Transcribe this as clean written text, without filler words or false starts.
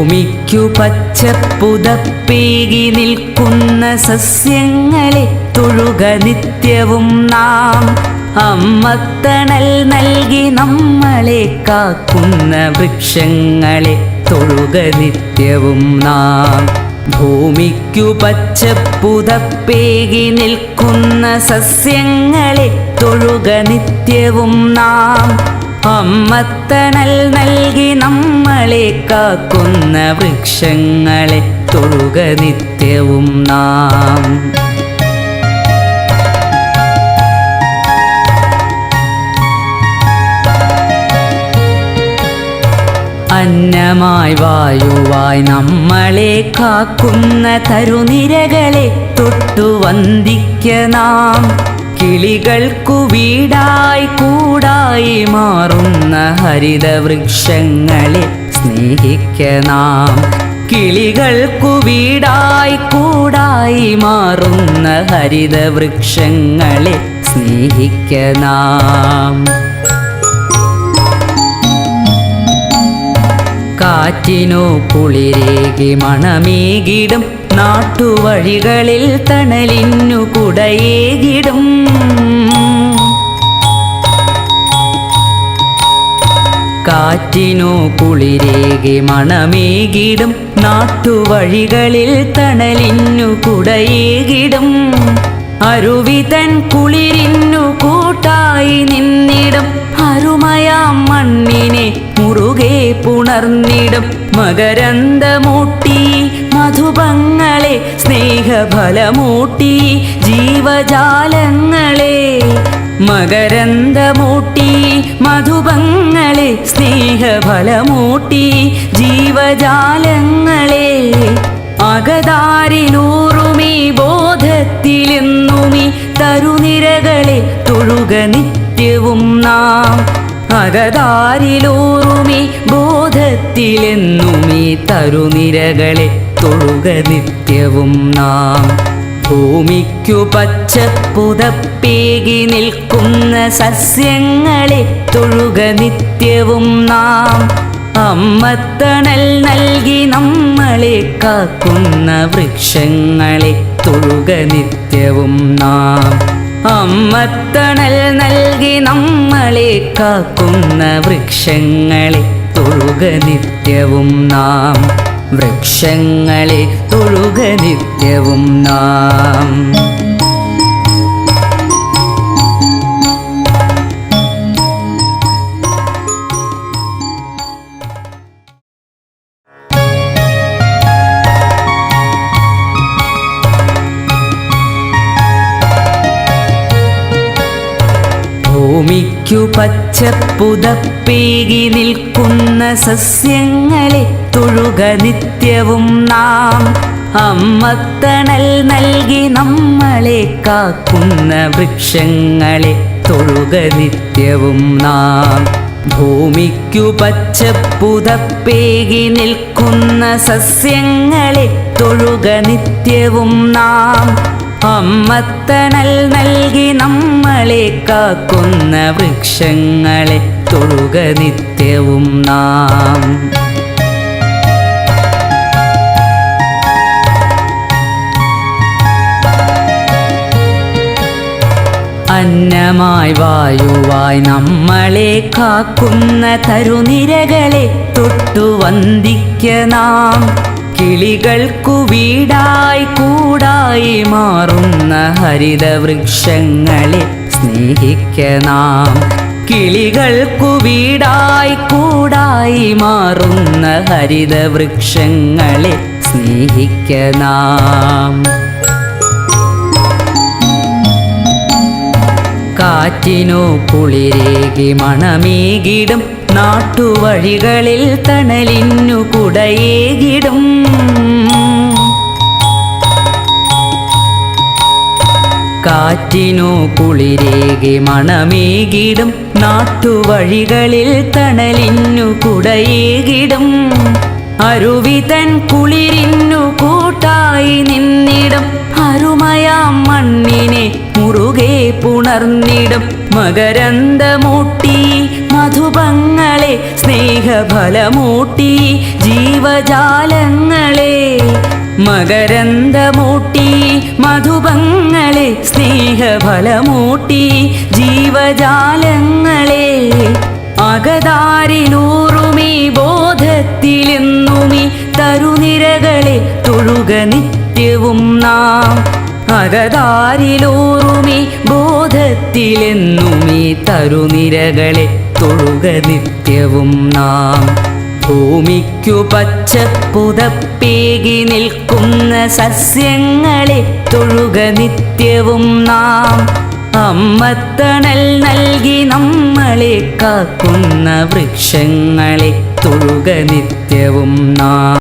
ഭൂമിക്കു പച്ചപ്പുതപ്പേകി നിൽക്കുന്ന സസ്യങ്ങളെ തൊഴുക നിത്യവും നാം. അമ്മത്തണൽ നൽകി നമ്മളെ കാക്കുന്ന വൃക്ഷങ്ങളെ തൊഴുക നിത്യവും നാം. ഭൂമിക്കു പച്ചപ്പുതപ്പേകി നിൽക്കുന്ന സസ്യങ്ങളെ തൊഴുക നിത്യവും നാം. അമ്മത്തണൽ നൽകി നമ്മളെ കാക്കുന്ന വൃക്ഷങ്ങളെ തൊഴുക നിത്യവും നാം. അന്നമായി വായുവായി നമ്മളെ കാക്കുന്ന തരുനിരകളെ തൊട്ടു വന്ദിക്ക നാം. കിളികൾക്കു വീടായി കൂടായി മാറുന്ന ഹരിതവൃക്ഷങ്ങളെ സ്നേഹിക്ക നാം. കിളികൾക്കു വീടായി കൂടായി മാറുന്ന ഹരിതവൃക്ഷങ്ങളെ സ്നേഹിക്ക നാം. കാറ്റിനു കുളിരേകി മണമേകിടും നാട്ടുവഴികളിൽ തണലിനു കുടയേകിടും. കാറ്റിനു കുളിരേകി മണമേകിടും നാട്ടുവഴികളിൽ തണലിനു കുടയേകിടും. അരുവിതൻ കുളിരിനു കൂട്ടായി നിന്നിടും. അരുമയാം മണ്ണിനെ മുറുകെ പുണർന്നിടും. മകരന്ദമൂട്ടി മധുപങ്ങളെ സ്നേഹഫലമൂട്ടി ജീവജാലങ്ങളെ. മകരന്ദമൂട്ടി മധുപങ്ങളെ സ്നേഹഫലമൂട്ടി ജീവജാലങ്ങളെ. അകതാരിലൂറുമീ ബോധത്തിലെന്നുമീ തരുനിരകളെ തൊഴുക നിത്യവും നാം. അകതാരിലൂറുമീ ബോധത്തിലെന്നുമീ തരുനിരകളെ തൊഴുക നിത്യവും നാം. ഭൂമിക്കു പച്ചപ്പുതപ്പേകി നിൽക്കുന്ന സസ്യങ്ങളെ തൊഴുക നിത്യവും നാം. അമ്മത്തണൽ നൽകി നമ്മളെ കാക്കുന്ന വൃക്ഷങ്ങളെ തൊഴുക നിത്യവും നാം. അമ്മത്തണൽ നൽകി നമ്മളെ കാക്കുന്ന വൃക്ഷങ്ങളെ തൊഴുക നിത്യവും നാം. വൃക്ഷങ്ങളെ തൊഴുക നിത്യവും നാം. ഭൂമിക്കു പച്ചപ്പുതപ്പേകി നിൽക്കുന്ന സസ്യങ്ങളെ തൊഴുക നിത്യവും നാം. അമ്മത്തണൽ നൽകി നമ്മളെ കാക്കുന്ന വൃക്ഷങ്ങളെ തൊഴുക നിത്യവും നാം. ഭൂമിക്കു പച്ചപ്പുതപ്പേകി നിൽക്കുന്ന സസ്യങ്ങളെ തൊഴുക നിത്യവും നാം. അമ്മത്തണൽ നൽകി നമ്മളെ കാക്കുന്ന വൃക്ഷങ്ങളെ തൊഴുക നിത്യവും നാം. അന്നമായി വായുവായി നമ്മളെ കാക്കുന്ന തരുനിരകളെ തൊട്ടു വന്ദിക്ക നാം. കിളികൾക്കു വീടായി കൂടായി മാറുന്ന ഹരിതവൃക്ഷങ്ങളെ സ്നേഹിക്ക നാം. കിളികൾക്കു വീടായി കൂടായി മാറുന്ന ഹരിതവൃക്ഷങ്ങളെ സ്നേഹിക്ക നാം. കാറ്റിനു കുളിരേകി മണമേകിടും നാട്ടുവഴികളിൽ തണലിനു കുടയേകിടും. കാറ്റിനു കുളിരേകി മണമേകിടും നാട്ടുവഴികളിൽ തണലിനു കുടയേകിടും. അരുവിതൻ കുളിരിനു കൂട്ടായി നിന്നിടും. അരുമയാം മണ്ണിനെ മുറുകെ പുണർന്നിടും. മകരന്ദമൂട്ടി മധു മധുപങ്ങളെ സ്നേഹഫലമൂട്ടി ജീവജാലങ്ങളെ മകരന്ദമൂട്ടി മധുപങ്ങളെ സ്നേഹഫലമൂട്ടി ജീവജാലങ്ങളെ അകതാരിലൂറുമീ ബോധത്തിലെന്നുമീ തരുനിരകളെ തൊഴുക നിത്യവും നാം അകതാരിലൂറുമീ ബോധത്തിലെന്നുമീ തരുനിരകളെ തൊഴുക നിത്യവും നാം ഭൂമിക്കു പച്ചപ്പുതപ്പേകി നിൽക്കുന്ന സസ്യങ്ങളെ തൊഴുക നിത്യവും നാം അമ്മത്തണൽ നൽകി നമ്മളെ കാക്കുന്ന വൃക്ഷങ്ങളെ തൊഴുക നിത്യവും നാം